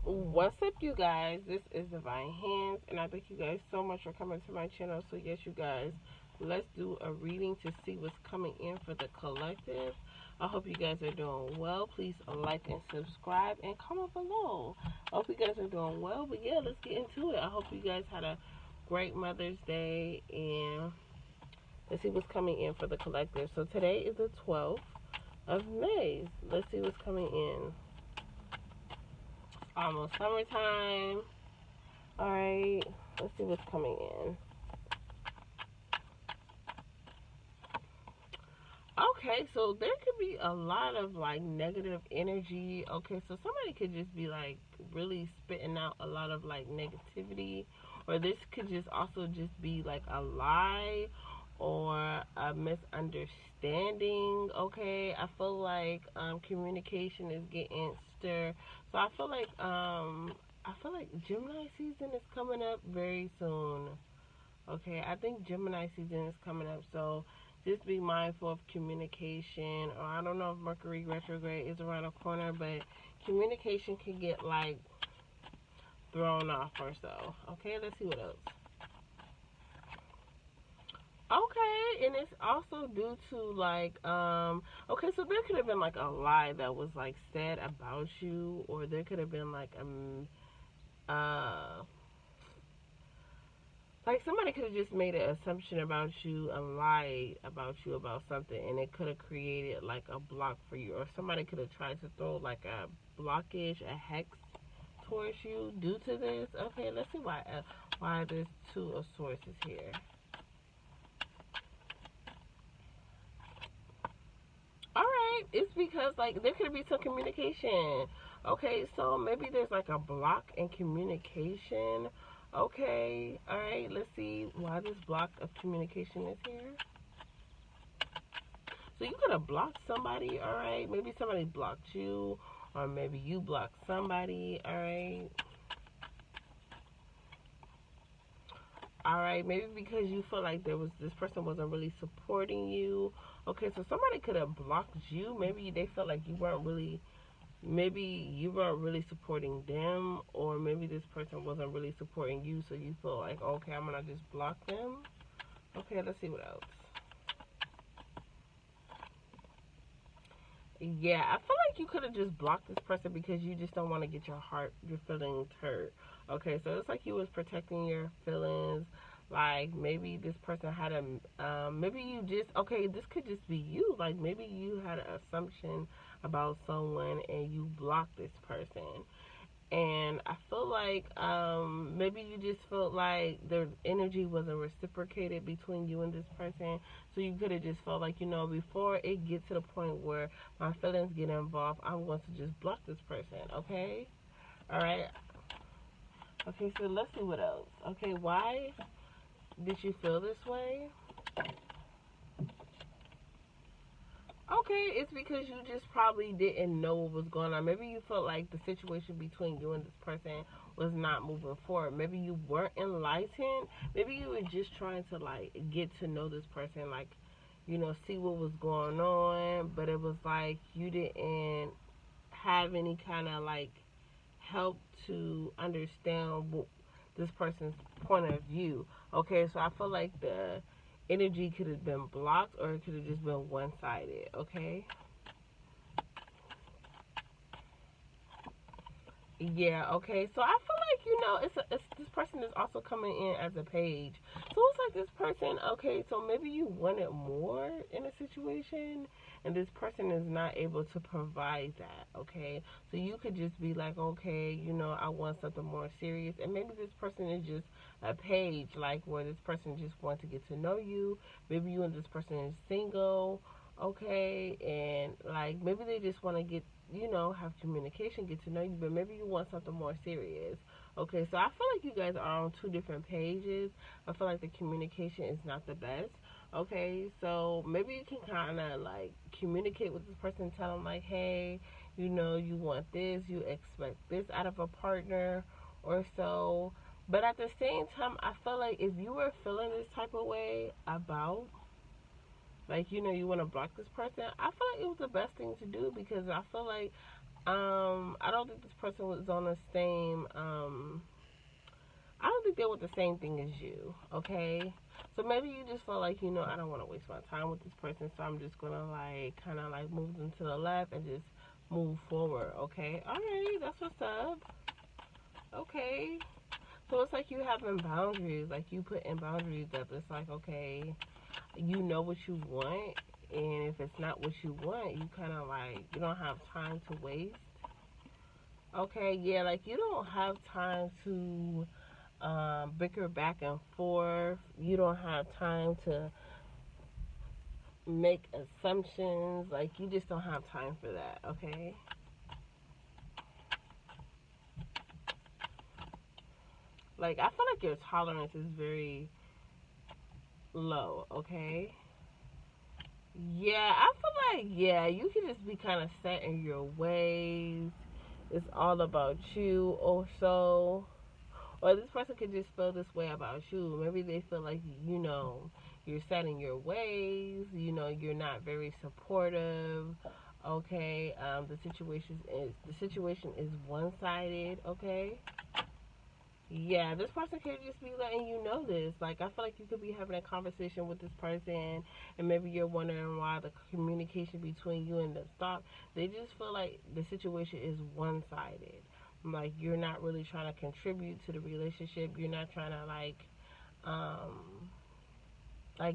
What's up, you guys? This is Divine Hands, and I thank you guys so much for coming to my channel. So, yes, you guys, let's do a reading to see what's coming in for the collective. I hope you guys are doing well. Please like and subscribe and comment below. I hope you guys are doing well. But yeah, let's get into it. I hope you guys had a great Mother's Day, and let's see what's coming in for the collective. So, today is the 12th of May. Let's see what's coming in. Almost summertime. Alright, let's see what's coming in. Okay, so there could be a lot of like negative energy. Okay, so somebody could just be like really spitting out a lot of like negativity, or this could just also just be like a lie or a misunderstanding. Okay, I feel like communication is getting stir. So I feel like Gemini season is coming up very soon. Okay, I think Gemini season is coming up, so just be mindful of communication. Or I don't know if Mercury retrograde is around the corner, but communication can get like thrown off or so. Okay, let's see what else. Okay, and it's also due to like okay, so there could have been like a lie that was like said about you, or there could have been like somebody could have just made an assumption about you, a lie about you about something, and it could have created like a block for you, or somebody could have tried to throw like a blockage, a hex towards you due to this. Okay, let's see why there's two of sources here. All right, it's because like there could be some communication. Okay, so maybe there's like a block in communication. Okay, all right, let's see why this block of communication is here. So you could have blocked somebody, all right? Maybe somebody blocked you, or maybe you blocked somebody, all right? All right, maybe because you feel like this person wasn't really supporting you. Okay, so somebody could have blocked you. Maybe they felt like maybe you weren't really supporting them, or maybe this person wasn't really supporting you, so you feel like, okay, I'm gonna just block them. Okay, let's see what else. Yeah, I feel like you could have just blocked this person because you just don't want to get your feelings hurt. Okay, so it's like you was protecting your feelings. Like maybe this person had maybe you just, okay, this could just be you. Like maybe you had an assumption about someone and you blocked this person, and I feel like maybe you just felt like the energy wasn't reciprocated between you and this person, so you could have just felt like, before it gets to the point where my feelings get involved, I'm going to just block this person. Okay, all right. Okay, so let's see what else. Okay, why did you feel this way? Okay, it's because you just probably didn't know what was going on. Maybe you felt like the situation between you and this person was not moving forward. Maybe you weren't enlightened. Maybe you were just trying to like get to know this person, like, see what was going on, but it was like you didn't have any kind of like help to understand this person's point of view. Okay, so I feel like the energy could have been blocked, or it could have just been one sided. Okay. Yeah, okay. So I feel like, it's this person is also coming in as a page. So it's like this person, okay, so maybe you wanted more in a situation and this person is not able to provide that, okay? So you could just be like, okay, I want something more serious, and maybe this person is just a page, like where this person just wants to get to know you. Maybe you and this person is single, okay, and like maybe they just want to get, have communication, get to know you, but maybe you want something more serious. Okay, so I feel like you guys are on two different pages. I feel like the communication is not the best. Okay, so maybe you can kind of like communicate with this person, tell them like, hey, you want this, you expect this out of a partner or so. But at the same time, I feel like if you were feeling this type of way about, like, you want to block this person, I feel like it was the best thing to do, because I feel like I don't think this person was on the same I don't think they want the same thing as you, okay? So maybe you just feel like, I don't want to waste my time with this person, so I'm just gonna like kind of like move them to the left and just move forward, okay? Alright, that's what's up. Okay. So it's like you having boundaries, like you putting boundaries up. It's like, okay, you know what you want, and if it's not what you want, you kind of like, you don't have time to waste. Okay, yeah, like you don't have time to bicker back and forth. You don't have time to make assumptions. Like, you just don't have time for that, okay? Like, I feel like your tolerance is very low, okay? Yeah, I feel like, yeah, you can just be kind of set in your ways. It's all about you, or so. Or this person could just feel this way about you. Maybe they feel like, you're set in your ways, you're not very supportive. Okay, the situation is one sided. Okay, yeah, this person could just be letting you know this. Like, I feel like you could be having a conversation with this person, and maybe you're wondering why the communication between you and them stop. They just feel like the situation is one sided. Like, you're not really trying to contribute to the relationship. You're not trying to um,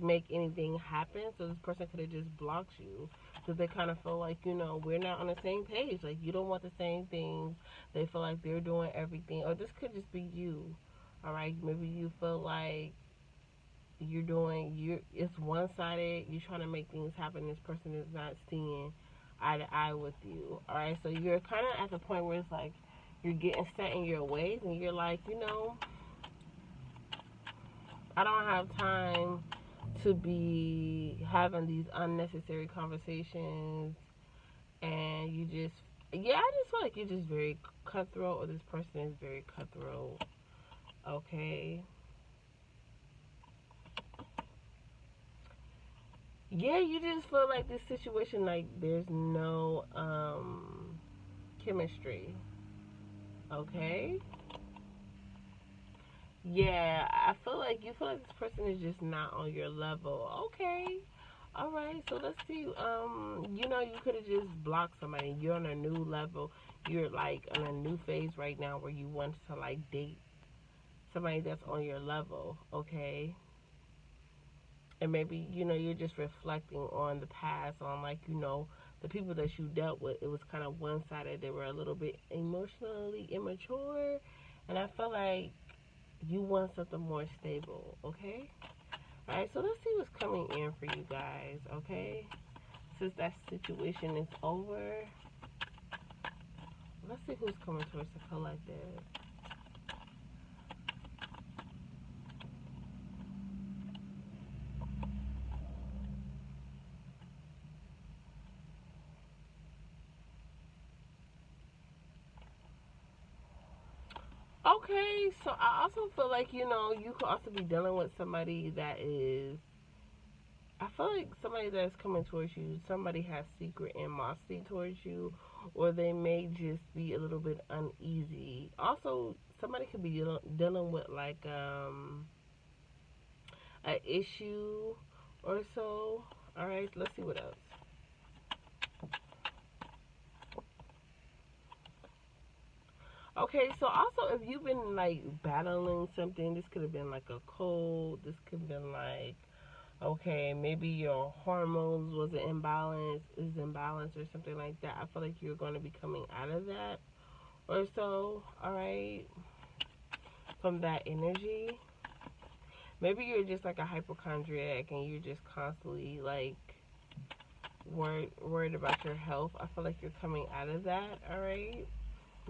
make anything happen. So this person could have just blocked you because they kind of feel like, we're not on the same page. Like, you don't want the same things. They feel like they're doing everything. Or this could just be you. All right, maybe you feel like it's one sided. You're trying to make things happen. This person is not seeing eye to eye with you. All right, so you're kind of at the point where it's like you're getting set in your ways, and you're like, I don't have time to be having these unnecessary conversations. And you just, yeah, I just feel like you're just very cutthroat, or this person is very cutthroat. Okay, yeah, you just feel like this situation, like there's no chemistry. Okay, yeah, I feel like you feel like this person is just not on your level. Okay, all right, so let's see. You could have just blocked somebody. You're on a new level. You're like on a new phase right now where you want to like date somebody that's on your level. Okay, and maybe you're just reflecting on the past, on like the people that you dealt with. It was kind of one-sided. They were a little bit emotionally immature, and I feel like you want something more stable. Okay, all right, so let's see what's coming in for you guys. Okay, since that situation is over, let's see who's coming towards the collective. Okay, so I also feel like you could also be dealing with somebody that is, I feel like somebody that's coming towards you, somebody has secret animosity towards you, or they may just be a little bit uneasy. Also, somebody could be dealing with like an issue or so. All right, let's see what else. Okay, so also if you've been like battling something, this could have been like a cold. This could have been like, okay, maybe your hormones was imbalanced or something like that. I feel like you're going to be coming out of that or so. All right, from that energy. Maybe you're just like a hypochondriac and you're just constantly like worried about your health. I feel like you're coming out of that. All right.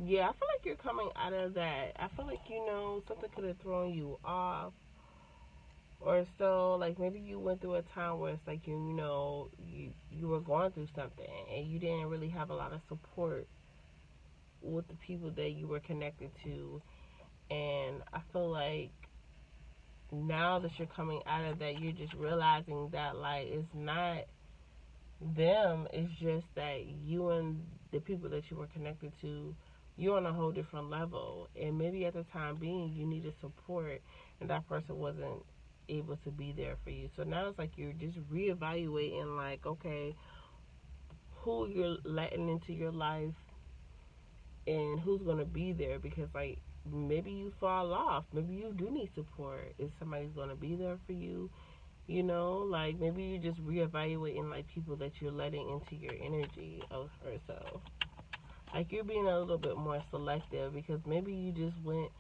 Yeah, I feel like you're coming out of that. I feel like something could have thrown you off or so. Like maybe you went through a time where it's like you were going through something and you didn't really have a lot of support with the people that you were connected to. And I feel like now that you're coming out of that, you're just realizing that like it's not them. It's just that you and the people that you were connected to, you're on a whole different level. And maybe at the time being, you needed support, and that person wasn't able to be there for you. So now it's like you're just reevaluating, like, okay, who you're letting into your life and who's going to be there, because, like, maybe you fall off. Maybe you do need support. Is somebody's going to be there for you? You know, like, maybe you're just reevaluating, like, people that you're letting into your energy or so. Like, you're being a little bit more selective, because maybe you just went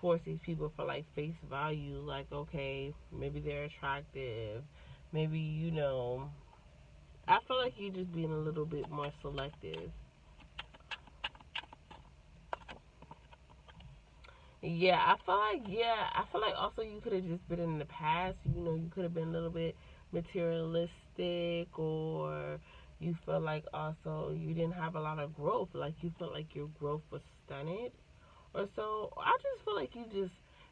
towards these people for, like, face value. Like, okay, maybe they're attractive. Maybe, I feel like you're just being a little bit more selective. I feel like also you could have just been in the past, you could have been a little bit materialistic, or you feel like also you didn't have a lot of growth, like you felt like your growth was stunted or so. I just feel like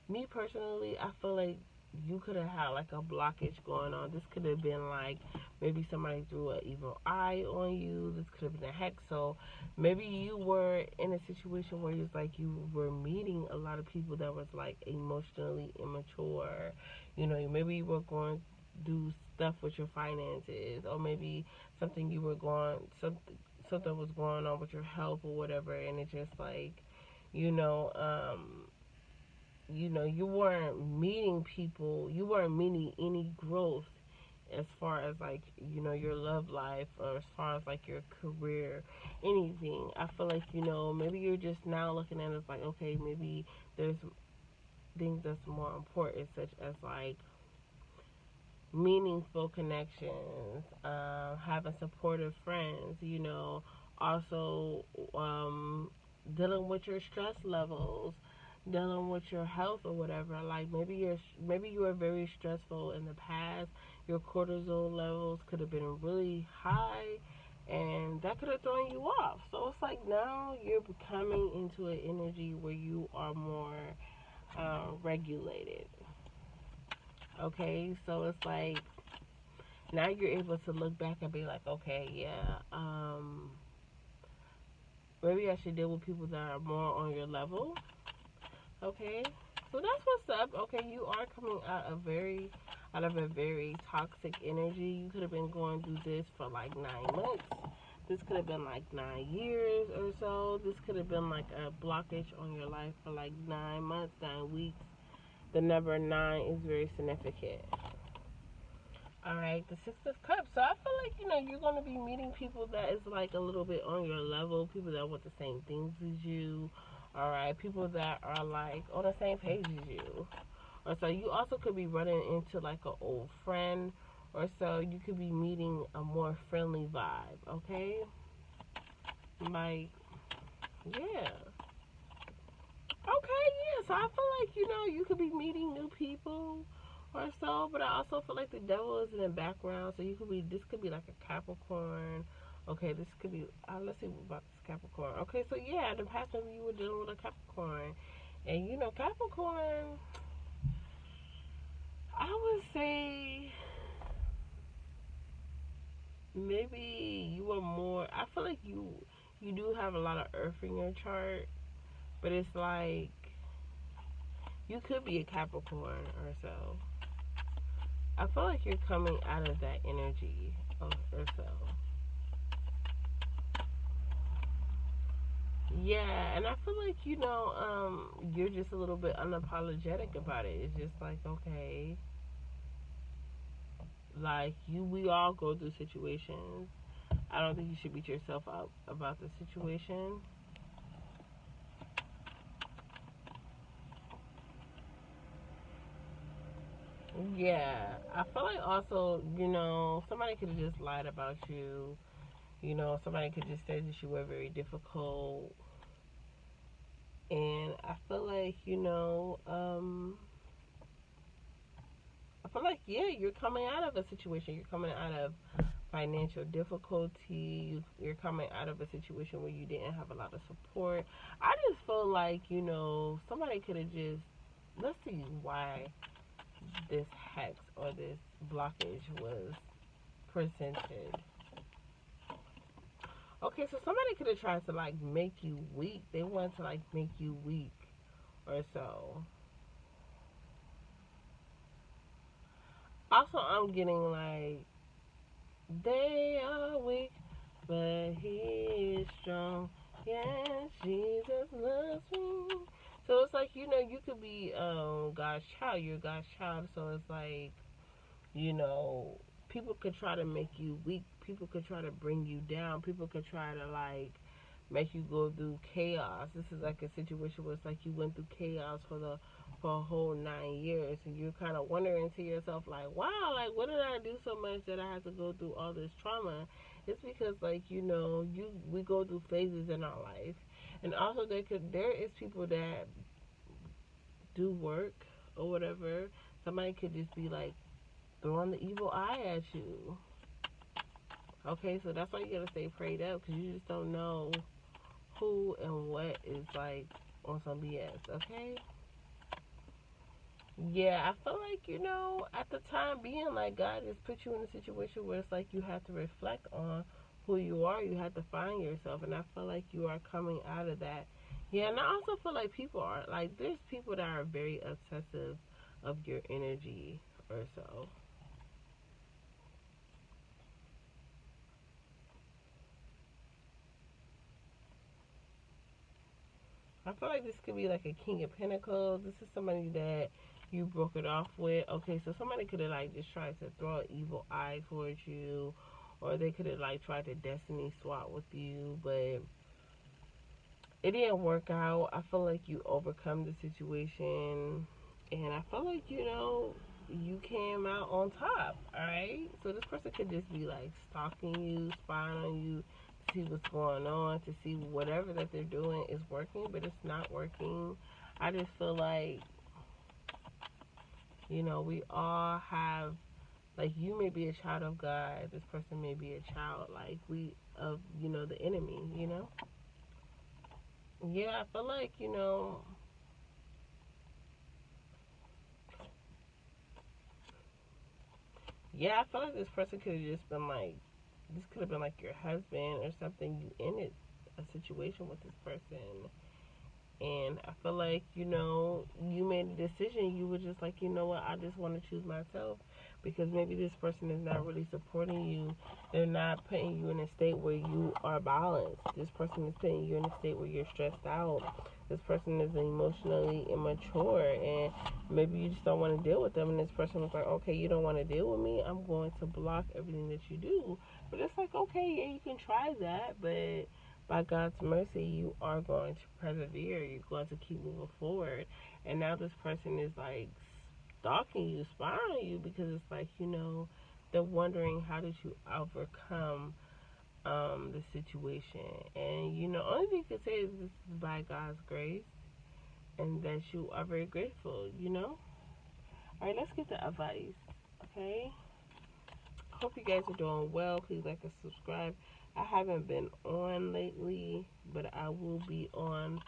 me personally, I feel like you could have had like a blockage going on. This could have been like maybe somebody threw an evil eye on you. This could have been a hex. So maybe you were in a situation where it's like you were meeting a lot of people that was like emotionally immature. Maybe you were going through stuff with your finances, or maybe something was going on with your health or whatever, and it just like you know, um, you weren't meeting people, you weren't meeting any growth as far as like, your love life, or as far as like your career, anything. I feel like, maybe you're just now looking at it as like, okay, maybe there's things that's more important, such as like meaningful connections, having supportive friends, also dealing with your stress levels, dealing with your health or whatever. Like maybe you were very stressful in the past. Your cortisol levels could have been really high, and that could have thrown you off. So it's like now you're coming into an energy where you are more regulated. Okay, so it's like now you're able to look back and be like, okay, yeah, maybe I should deal with people that are more on your level. Okay, so that's what's up. Okay, you are coming out of a very toxic energy. You could have been going through this for like 9 months. This could have been like 9 years or so. This could have been like a blockage on your life for like 9 months, 9 weeks. The number 9 is very significant. All right, the Six of Cups. So I feel like you're gonna be meeting people that is like a little bit on your level, people that want the same things as you. All right, people that are like on the same page as you. Or so you also could be running into like an old friend, or so you could be meeting a more friendly vibe. Okay, like yeah. Okay, yeah. So I feel like you could be meeting new people or so, but I also feel like the devil is in the background. So this could be like a Capricorn. Okay, this could be. Let's see about this Capricorn. Okay, so yeah, in the past maybe you were dealing with a Capricorn, and Capricorn. I would say maybe you are more. I feel like you do have a lot of Earth in your chart, but it's like you could be a Capricorn or so. I feel like you're coming out of that energy or so. Yeah, and I feel like you're just a little bit unapologetic about it. It's just like, okay, like we all go through situations. I don't think you should beat yourself up about the situation. Yeah, I feel like also, somebody could have just lied about you. Somebody could just say that you were very difficult. And I feel like, I feel like, yeah, you're coming out of a situation. You're coming out of financial difficulty. You're coming out of a situation where you didn't have a lot of support. I just feel like, somebody could have just, let's see why this hex or this blockage was presented. Okay, so somebody could have tried to like make you weak. They want to like make you weak or so. Also, I'm getting like, they are weak, but he is strong. Yes, Jesus loves me. So it's like, you could be God's child. You're God's child. So it's like, you know, people could try to make you weak. People could try to bring you down. People could try to like make you go through chaos. This is like a situation where it's like you went through chaos for a whole 9 years, and you're kind of wondering to yourself like, wow, like what did I do so much that I had to go through all this trauma? It's because like we go through phases in our life, and also there is people that do work or whatever. Somebody could just be like throwing the evil eye at you. Okay, so that's why you gotta stay prayed up, because you just don't know who and what is like on some BS, okay? Yeah, I feel like, at the time being, like, God just put you in a situation where it's like you have to reflect on who you are. You have to find yourself, and I feel like you are coming out of that. Yeah, and I also feel like people are, like, there's people that are very obsessive of your energy or so. I feel like this could be like a King of Pentacles. This is somebody that you broke it off with. Okay, so somebody could have like just tried to throw an evil eye towards you, or they could have like tried to destiny swap with you, but it didn't work out. I feel like you overcome the situation, and I feel like you came out on top. All right, so this person could just be like stalking you, spying on you, to see what's going on, to see whatever that they're doing is working, but it's not working. I just feel like we all have, like, you may be a child of God, this person may be a child like we of the enemy. Yeah, I feel like yeah, I feel like this person could have just been like, this could have been like your husband or something. You ended a situation with this person, and I feel like you made a decision. You were just like, what, I just want to choose myself, because maybe this person is not really supporting you. They're not putting you in a state where you are balanced. This person is putting you in a state where you're stressed out. This person is emotionally immature, and maybe you just don't want to deal with them. And this person was like, okay, you don't want to deal with me, I'm going to block everything that you do. But it's like, okay, yeah, you can try that, but by God's mercy, you are going to persevere. You're going to keep moving forward. And now this person is like stalking you, spying on you, because it's like, they're wondering, how did you overcome the situation? And only thing you can say is this is by God's grace, and that you are very grateful. All right, let's get the advice. Okay. Hope you guys are doing well. Please like and subscribe. I haven't been on lately, but I will be on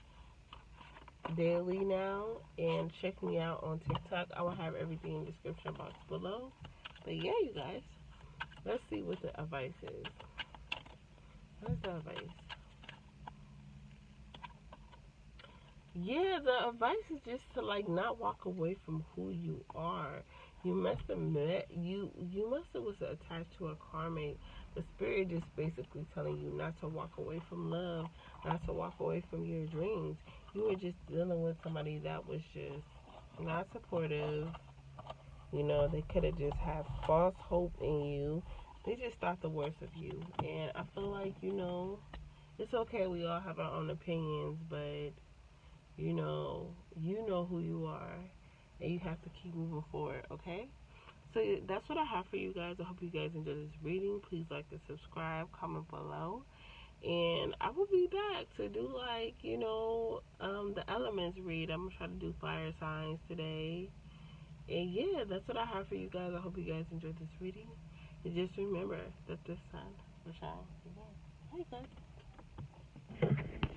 daily now. And check me out on TikTok. I will have everything in the description box below. But yeah, you guys, let's see what the advice is. What is the advice? Yeah, the advice is just to like not walk away from who you are. You must have met you must have was attached to a karmic. The spirit just basically telling you not to walk away from love, not to walk away from your dreams. You were just dealing with somebody that was just not supportive. They could have just had false hope in you. They just thought the worst of you. And I feel like, it's okay, we all have our own opinions, but you know who you are, and you have to keep moving forward, okay? So that's what I have for you guys. I hope you guys enjoy this reading. Please like and subscribe, comment below, and I will be back to do like, the elements read. I'm gonna try to do fire signs today. And yeah, that's what I have for you guys. I hope you guys enjoyed this reading. And just remember that this sun will shine again. Bye guys.